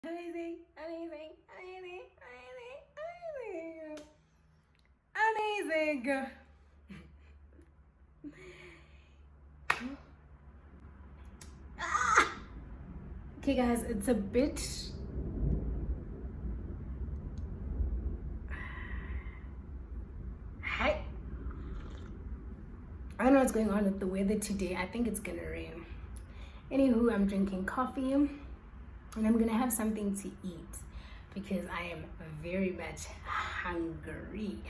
Amazing, amazing, amazing, amazing, amazing, amazing. Okay, guys, it's a bit. Hi. I don't know what's going on with the weather today. I think it's gonna rain. Anywho, I'm drinking coffee and I'm gonna have something to eat because I am very much hungry.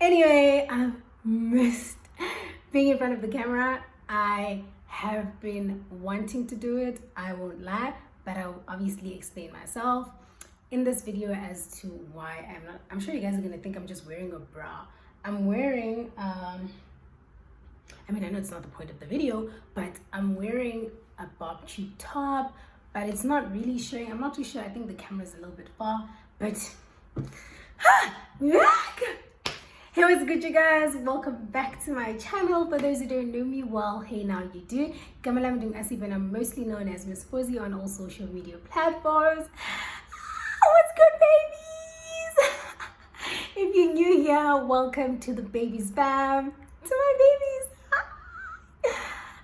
Anyway, I've missed being in front of the camera. I have been wanting to do it, I won't lie, but I'll obviously explain myself in this video as to why I'm sure you guys are gonna think I'm just wearing a bra. I'm wearing I know it's not the point of the video, but I'm wearing a bob tube top, but it's not really showing. I'm not too sure. I think the camera's a little bit far, but we're back. Hey, what's good, you guys? Welcome back to my channel. For those who don't know me, well, hey, now you do. Kamalam Dung Asib, and I'm mostly known as Miss Fuzzy on all social media platforms. What's good, babies? If you're new here, welcome to the babies fam. To my babies.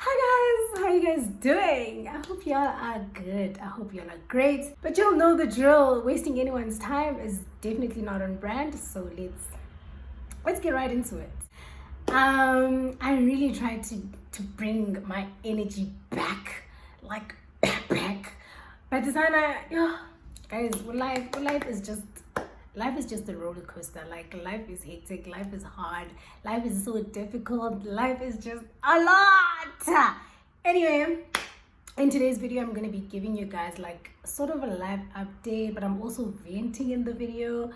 Hi guys, how are you guys doing? I hope y'all are good. I hope y'all are great. But y'all know the drill. Wasting anyone's time is definitely not on brand. So let's get right into it. I really tried to bring my energy back, like back. But designer, guys, life is just a roller coaster. Like, life is hectic, life is hard, life is so difficult, life is just a lot. Anyway, in today's video, I'm going to be giving you guys like sort of a live update, but I'm also venting in the video.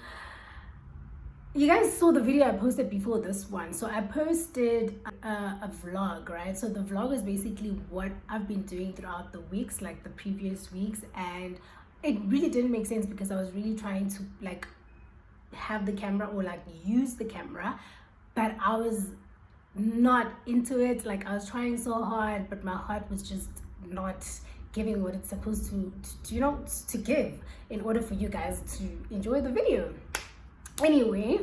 You guys saw the video I posted before this one. So I posted a vlog, right? So the vlog is basically what I've been doing throughout the weeks, like the previous weeks, and it really didn't make sense because I was really trying to like have the camera or like use the camera, but I was not into it. Like, I was trying so hard, but my heart was just not giving what it's supposed to give in order for you guys to enjoy the video. Anyway,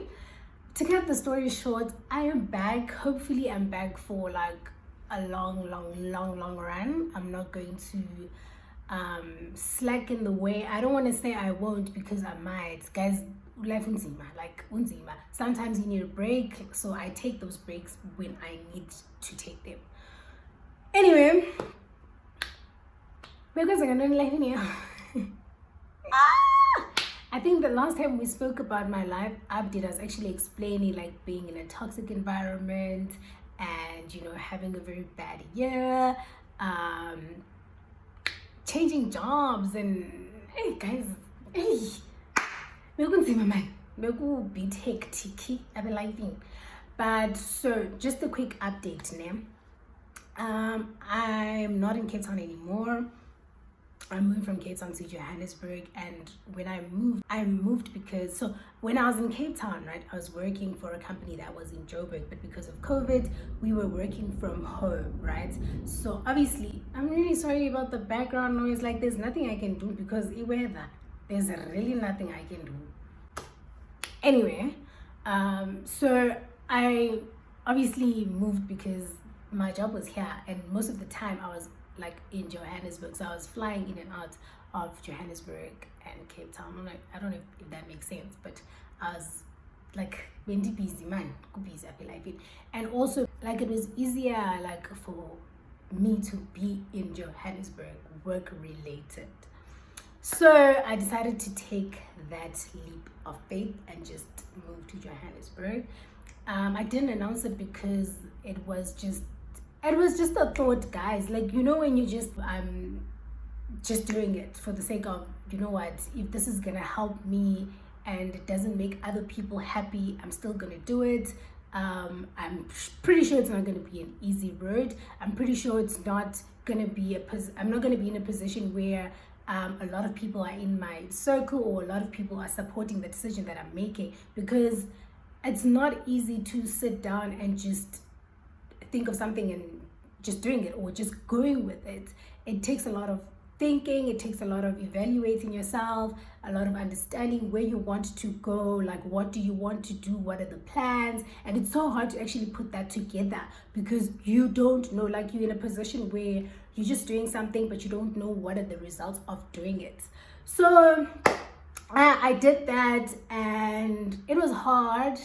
to cut the story short, I am back. Hopefully I'm back for like a long run. I'm not going to slack in the way. I don't want to say I won't, because I might. Guys, life unzima, like unzima. Sometimes you need a break, so I take those breaks when I need to take them. Anyway, because I'm gonna life in here. I think the last time we spoke about my life update, I was actually explaining like being in a toxic environment and, you know, having a very bad year, changing jobs, and hey guys, hey, bit hectic, I've been living. But so just a quick update now. I'm not in Cape Town anymore. I moved from Cape Town to Johannesburg, and when I moved because, so when I was in Cape Town, right, I was working for a company that was in Joburg, but because of COVID, we were working from home, right? So obviously, I'm really sorry about the background noise. Like, there's nothing I can do because there's really nothing I can do. Anyway, so I obviously moved because my job was here, and most of the time I was like in Johannesburg, so I was flying in and out of Johannesburg and Cape Town. I don't know if that makes sense, but I was like busy man, busy, I feel like it. And also, like, it was easier like for me to be in Johannesburg, work related. So I decided to take that leap of faith and just move to Johannesburg. I didn't announce it because it was just a thought, guys. Like, you know, when you just doing it for the sake of, you know what, if this is gonna help me and it doesn't make other people happy, I'm still gonna do it. I'm pretty sure it's not gonna be an easy road. I'm pretty sure it's not I'm not gonna be in a position where a lot of people are in my circle or a lot of people are supporting the decision that I'm making, because it's not easy to sit down and just think of something and just doing it or just going with it. It takes a lot of thinking, it takes a lot of evaluating yourself, a lot of understanding where you want to go, like what do you want to do, what are the plans. And it's so hard to actually put that together because you don't know, like you're in a position where you're just doing something but you don't know what are the results of doing it. So I did that and it was hard.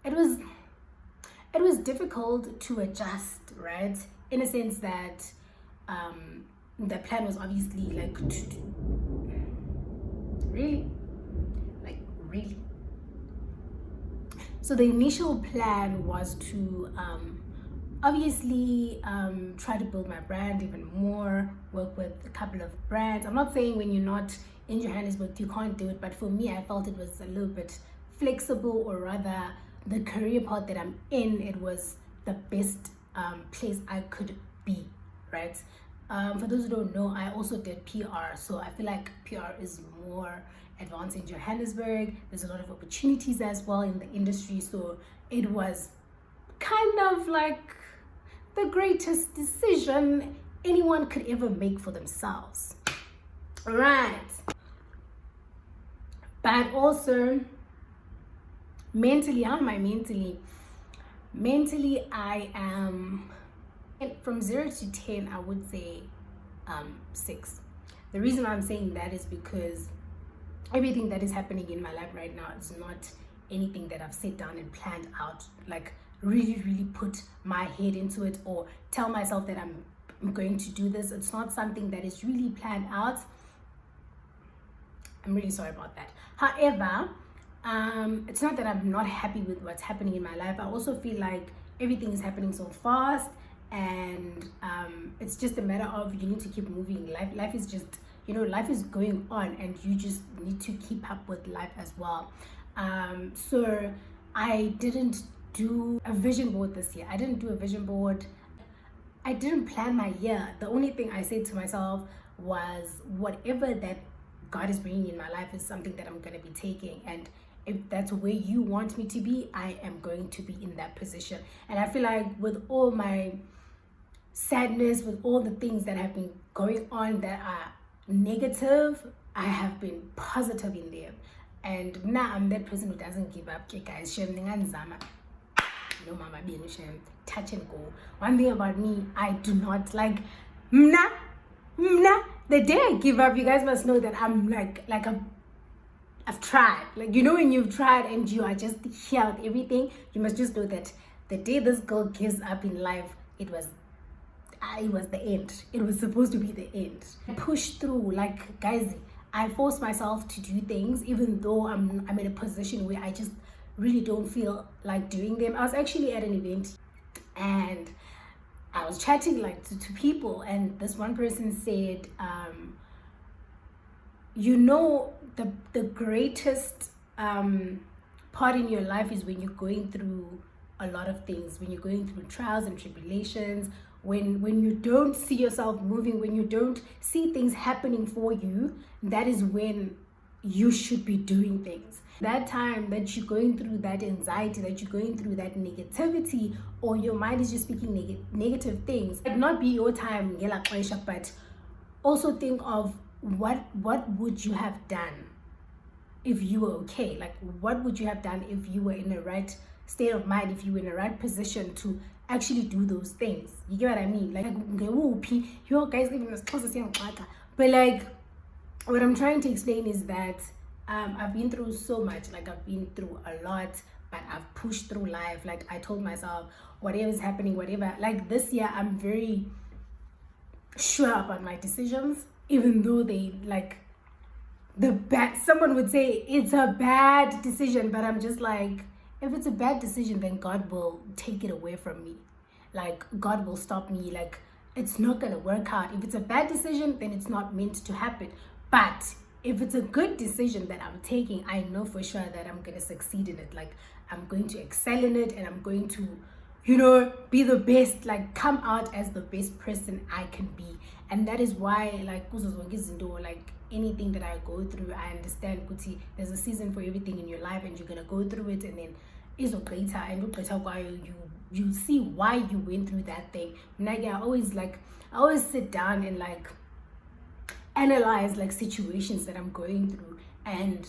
It was difficult to adjust, right? In a sense that the plan was obviously like really. So the initial plan was to obviously try to build my brand even more, work with a couple of brands. I'm not saying when you're not in Johannesburg you can't do it, but for me I felt it was a little bit flexible, or rather the career path that I'm in, it was the best place I could be, right? For those who don't know, I also did PR, so I feel like PR is more advanced in Johannesburg. There's a lot of opportunities as well in the industry, so it was kind of like the greatest decision anyone could ever make for themselves, right? But also mentally, how am I mentally? Mentally, I am from 0 to 10, I would say 6. The reason I'm saying that is because everything that is happening in my life right now is not anything that I've sat down and planned out, like really put my head into it or tell myself that I'm going to do this. It's not something that is really planned out. I'm really sorry about that. However, it's not that I'm not happy with what's happening in my life. I also feel like everything is happening so fast, and it's just a matter of you need to keep moving. Life is just, life is going on, and you just need to keep up with life as well. So I didn't do a vision board this year. I didn't do a vision board. I didn't plan my year. The only thing I said to myself was whatever that God is bringing in my life is something that I'm going to be taking, and if that's where you want me to be, I am going to be in that position. And I feel like with all my sadness, with all the things that have been going on that are negative, I have been positive in them. And now I'm that person who doesn't give up. Okay, guys, no mama being shame, touch and go. One thing about me, I do not like mna. The day I give up, you guys must know that I'm like I've tried. Like, when you've tried and you are just here with everything, you must just know that the day this girl gives up in life, it was the end. It was supposed to be the end. I pushed through, like, guys, I forced myself to do things even though I'm in a position where I just really don't feel like doing them. I was actually at an event and I was chatting like to people, and this one person said, the greatest part in your life is when you're going through a lot of things, when you're going through trials and tribulations, when you don't see yourself moving, when you don't see things happening for you. That is when you should be doing things. That time that you're going through that anxiety, that you're going through that negativity, or your mind is just speaking negative things, it might not be your time, but also think of what would you have done if you were okay. Like, what would you have done if you were in the right state of mind, if you were in the right position to actually do those things? You get what I mean? Like, you guys live in this close, but like, what I'm trying to explain is that I've been through so much. Like, I've been through a lot, but I've pushed through life. Like, I told myself, whatever is happening, whatever. Like, this year I'm very sure about my decisions, even though they like someone would say it's a bad decision, but I'm just like, if it's a bad decision, then God will take it away from me. Like, God will stop me. Like, it's not gonna work out. If it's a bad decision, then it's not meant to happen. But if it's a good decision that I'm taking, I know for sure that I'm gonna succeed in it. Like, I'm going to excel in it, and I'm going to be the best, like come out as the best person I can be. And that is why, like like anything that I go through, I understand Kuti, there's a season for everything in your life, and you're gonna go through it, and then it's okay, and you see why you went through that thing. I always sit down and like analyze like situations that I'm going through, and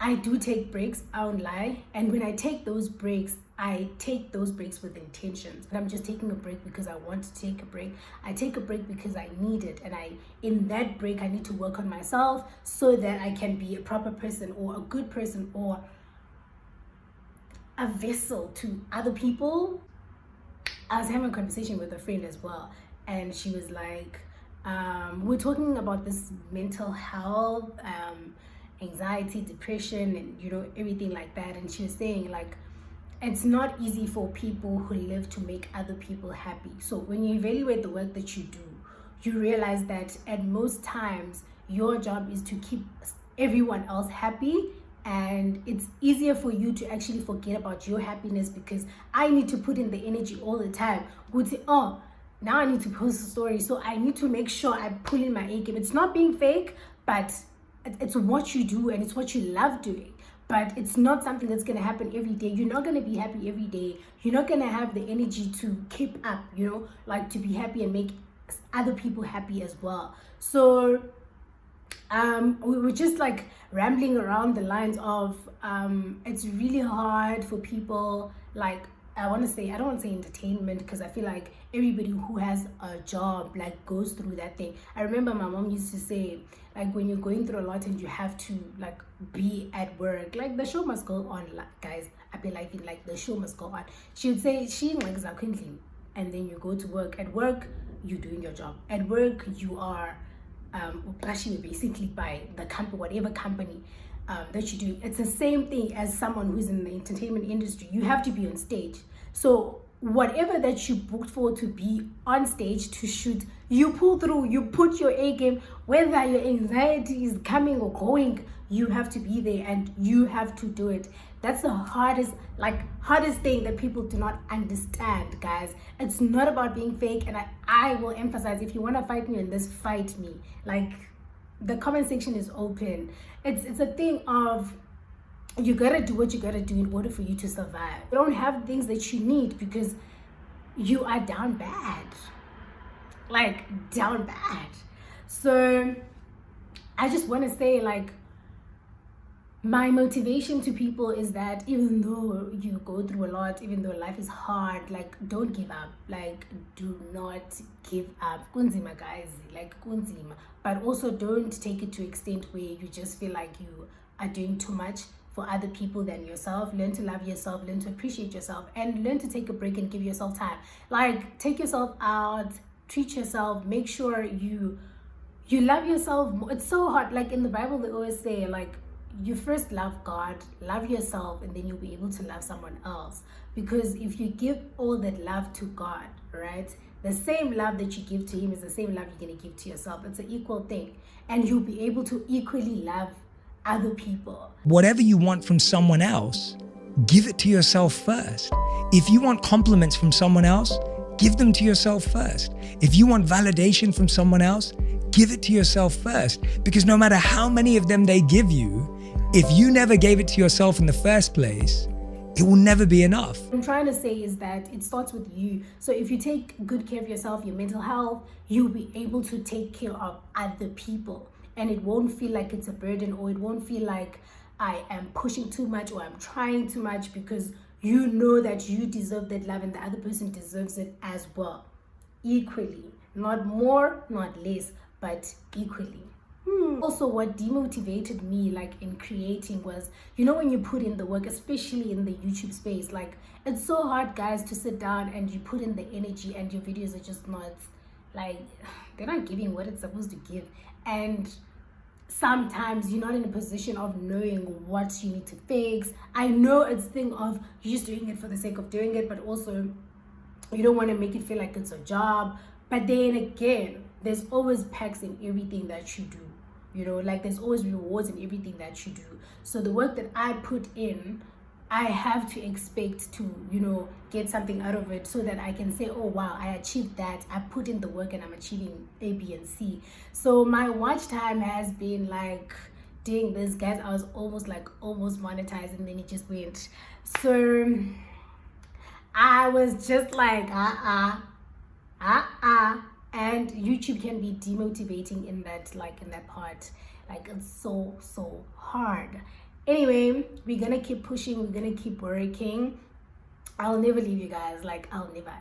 I do take breaks, I won't lie. And when I take those breaks, I take those breaks with intentions. I'm just taking a break because I want to take a break. I take a break because I need it. And in that break, I need to work on myself so that I can be a proper person, or a good person, or a vessel to other people. I was having a conversation with a friend as well, and she was like, we're talking about this mental health, anxiety, depression, and everything like that. And she was saying like, it's not easy for people who live to make other people happy. So when you evaluate the work that you do, you realize that at most times your job is to keep everyone else happy, and it's easier for you to actually forget about your happiness, because I need to put in the energy all the time. Now I need to post a story, so I need to make sure I pull in my A game. It's not being fake, but it's what you do, and it's what you love doing. But it's not something that's going to happen every day. You're not going to be happy every day. You're not going to have the energy to keep up, like to be happy and make other people happy as well. So we were just like rambling around the lines of it's really hard for people, like I don't want to say entertainment, because I feel like everybody who has a job like goes through that thing. I remember my mom used to say, like, when you're going through a lot and you have to like be at work, like the show must go on, like, guys, I be like the show must go on. She would say, and then you go to work. At work, you're doing your job. At work, you are basically by the company, whatever company that you do. It's the same thing as someone who's in the entertainment industry. You have to be on stage. So whatever that you booked for to be on stage to shoot, you pull through, you put your A game, whether your anxiety is coming or going, you have to be there and you have to do it. That's the hardest thing that people do not understand, guys. It's not about being fake, and I will emphasize, if you want to fight me on this, fight me. Like, the comment section is open. It's a thing of, you gotta do what you gotta do in order for you to survive. You don't have things that you need because you are down bad. Like, down bad. So I just want to say, like, my motivation to people is that even though you go through a lot, even though life is hard, like, don't give up. Like, do not give up. Kunzima, guys, like, kunzima. But also don't take it to an extent where you just feel like you are doing too much for other people than yourself. Learn to love yourself, learn to appreciate yourself, and learn to take a break and give yourself time. Like, take yourself out, treat yourself, make sure you love yourself. It's so hard. Like, in the Bible, they always say, like, you first love God, love yourself, and then you'll be able to love someone else. Because if you give all that love to God, right, the same love that you give to him is the same love you're going to give to yourself. It's an equal thing, and you'll be able to equally love other people. Whatever you want from someone else, give it to yourself first. If you want compliments from someone else, give them to yourself first. If you want validation from someone else, give it to yourself first. Because no matter how many of them they give you, if you never gave it to yourself in the first place, it will never be enough. What I'm trying to say is that it starts with you. So if you take good care of yourself, your mental health, you'll be able to take care of other people. And it won't feel like it's a burden, or it won't feel like I am pushing too much or I'm trying too much, because you know that you deserve that love and the other person deserves it as well. Equally. Not more, not less, but equally. Also, what demotivated me, like, in creating was, when you put in the work, especially in the YouTube space, like, it's so hard, guys, to sit down and you put in the energy and your videos are just not, like, they're not giving what it's supposed to give. And sometimes you're not in a position of knowing what you need to fix. I know it's a thing of you're just doing it for the sake of doing it, but also you don't want to make it feel like it's a job. But then again, there's always perks in everything that you do. Like, there's always rewards in everything that you do. So the work that I put in, I have to expect to, you know, get something out of it so that I can say, oh wow, I achieved that. I put in the work and I'm achieving A, B, and C. So my watch time has been like doing this, guys. I was almost monetized, and then it just went. So I was just like, and YouTube can be demotivating in that, like in that part. Like it's so hard. Anyway, we're gonna keep pushing, we're gonna keep working. I'll never leave you guys. I'll never.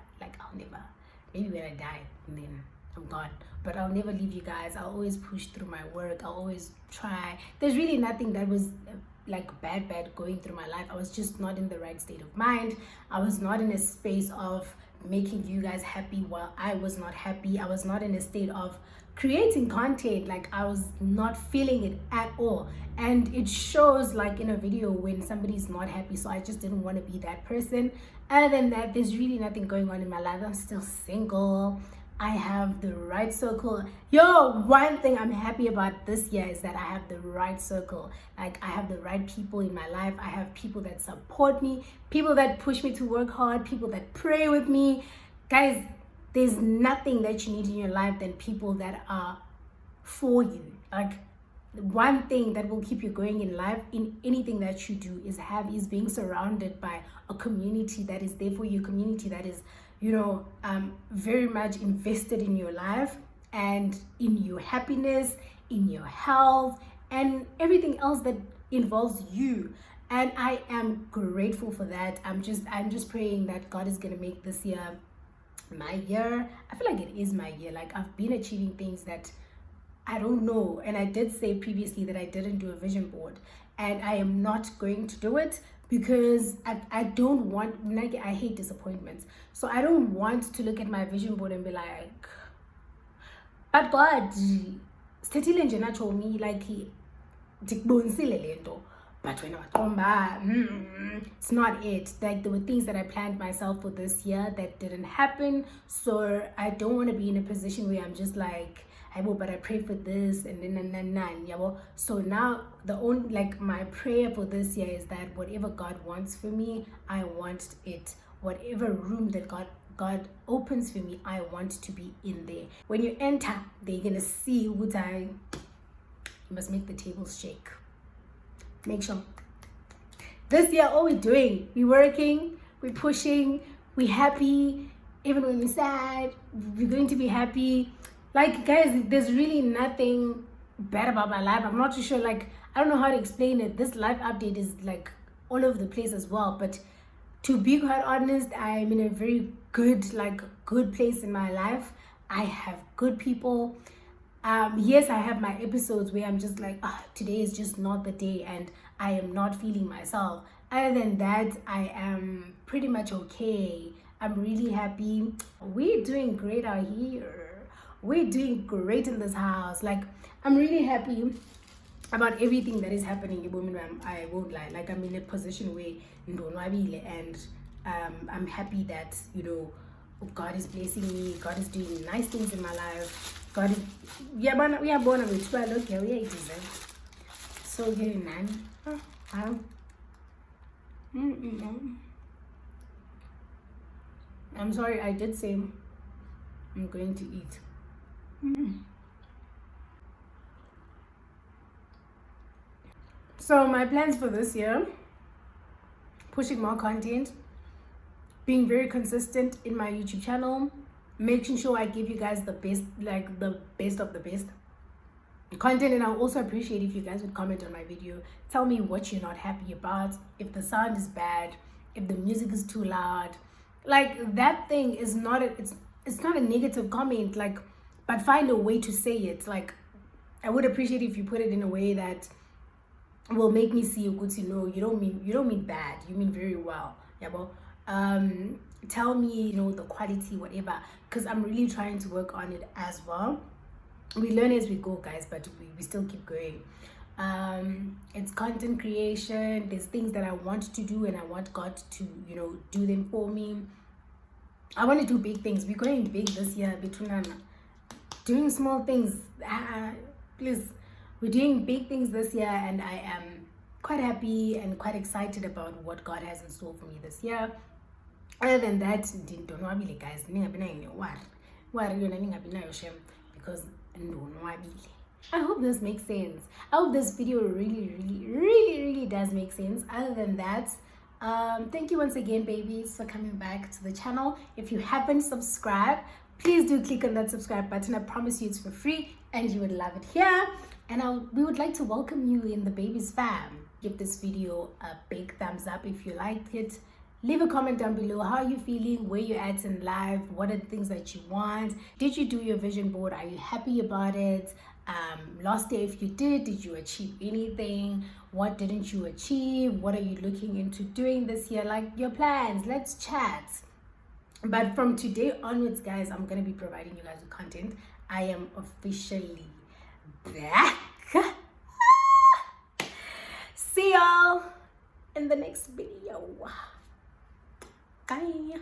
Maybe when I die, and then I'm gone. But I'll never leave you guys. I'll always push through my work. I'll always try. There's really nothing that was like bad going through my life. I was just not in the right state of mind. I was not in a space of making you guys happy while I was not happy. I was not in a state of creating content. Like I was not feeling it at all, and it shows like in a video when somebody's not happy. So I just didn't want to be that person. Other than that, there's really nothing going on in my life. I'm still single. I have the right circle. One thing I'm happy about this year is that I have the right circle. Like I have the right people in my life. I have people that support me, people that push me to work hard, people that pray with me. Guys, there's nothing that you need in your life than people that are for you. Like one thing that will keep you going in life, in anything that you do, is being surrounded by a community that is there for you, community that is, you know, very much invested in your life and in your happiness, in your health, and everything else that involves you. And I am grateful for that. I'm just praying that God is gonna make this year my year. I feel like it is my year. Like I've been achieving things that I don't know, and I did say previously that I didn't do a vision board, and I am not going to do it because I don't want, like, I hate disappointments. So I don't want to look at my vision board and be like, but God, stethile nje nacho me like ndikubonisile lento. But when it's not it. Like there were things that I planned myself for this year that didn't happen. So I don't want to be in a position where I'm just like, but I pray for this and then. So now my prayer for this year is that whatever God wants for me, I want it. Whatever room that God opens for me, I want to be in there. When you enter, they're gonna see what you must make the tables shake. Make sure. This year, all we're doing, we're working, we're pushing, we're happy. Even when we're sad, we're going to be happy. Like, guys, there's really nothing bad about my life. I'm not too sure, like, I don't know how to explain it. This life update is like all over the place as well. But to be quite honest, I'm in a very good place in my life. I have good people. Yes, I have my episodes where I'm just like, today is just not the day and I am not feeling myself. Other than that, I am pretty much okay. I'm really happy. We're doing great out here. We're doing great in this house. Like, I'm really happy about everything that is happening in women. I won't lie. Like, I'm in a position where and I'm happy that, you know, God is blessing me. God is doing nice things in my life. God is, we are born with 12. Okay, we are 87. So getting 9. I'm sorry, I did say I'm going to eat. So my plans for this year: pushing more content, being very consistent in my YouTube channel, making sure I give you guys the best, like the best of the best content. And I'll also appreciate if you guys would comment on my video, tell me what you're not happy about, if the sound is bad, if the music is too loud. Like, that thing is not it's not a negative comment, like, but find a way to say it. Like, I would appreciate if you put it in a way that will make me see you good to know you don't mean bad, you mean very well. Yeah, well, tell me, you know, the quality, whatever, because I'm really trying to work on it as well. We learn as we go, guys, but we still keep going. It's content creation. There's things that I want to do and I want God to, you know, do them for me. I want to do big things. We're going big this year between doing small things. Please, we're doing big things this year, and I am quite happy and quite excited about what God has in store for me this year. Other than that, ndonwabile guys, because ndonwabile. I hope this makes sense. I hope this video really does make sense. Other than that, thank you once again, babies, for coming back to the channel. If you haven't subscribed, please do click on that subscribe button. I promise you it's for free and you would love it here. And we would like to welcome you in the babies fam. Give this video a big thumbs up if you liked it. Leave a comment down below. How are you feeling? Where you're at in life? What are the things that you want? Did you do your vision board? Are you happy about it? Last year, if you did you achieve anything? What didn't you achieve? What are you looking into doing this year? Like your plans. Let's chat. But from today onwards, guys, I'm going to be providing you guys with content. I am officially back. See y'all in the next video. Bye.